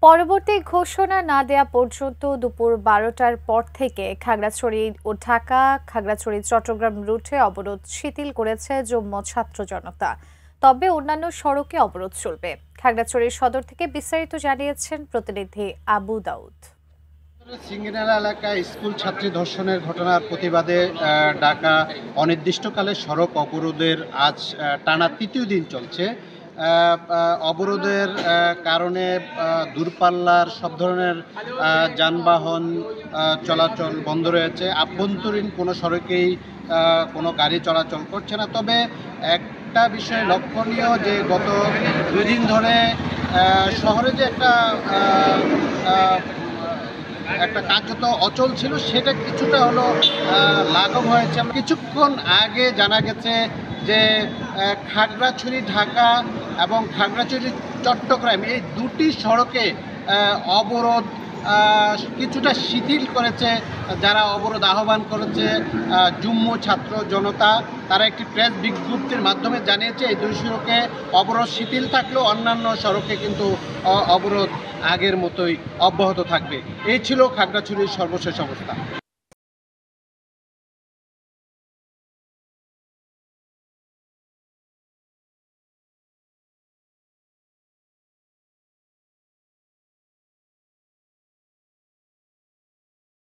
পরবর্তী ঘোষণা না দেয়া পর্যন্ত দুপুর ১২টার পর থেকে খাগড়াছড়ি ও ঢাকা খাগড়াছড়ি চট্টগ্রাম রুটে অবরোধ শিথিল করেছে যুগ্ম ছাত্র জনতা। তবে অন্যান্য সড়কে অবরোধ চলবে। খাগড়াছড়ির সদর থেকে বিস্তারিত জানিয়েছেন প্রতিনিধি আবু দাউদ। সিঙ্গিনালা এলাকায় স্কুল ছাত্রী ধর্ষণের ঘটনার প্রতিবাদে ঢাকা অনির্দিষ্টকালে সড়ক অবরোধের আজ টানা তৃতীয় দিন চলছে। অবরোধের কারণে দূরপাল্লার সব ধরনের যানবাহন চলাচল বন্ধ রয়েছে। আভ্যন্তরীণ কোনো সড়কেই কোনো গাড়ি চলাচল করছে না। তবে একটা বিষয় লক্ষণীয় যে গত 2 দিন ধরে শহরে যে একটা কার্যত অচল ছিল সেটা কিছুটা হলো লাঘব হয়েছে। কিছুক্ষণ আগে জানা গেছে যে খাগড়াছড়ি ঢাকা এবং খাগড়াছড়ি চট্টগ্রাম এই দুটি সড়কে অবরোধ কিছুটা শিথিল করেছে। যারা অবরোধ আহ্বান করেছে যুগ্ম ছাত্র জনতা, তারা একটি প্রেস বিজ্ঞপ্তির মাধ্যমে জানিয়েছে এই দুই সড়কে অবরোধ শিথিল থাকলেও অন্যান্য সড়কে কিন্তু অবরোধ আগের মতোই অব্যাহত থাকবে। এই ছিল খাগড়াছড়ির সর্বশেষ অবস্থা।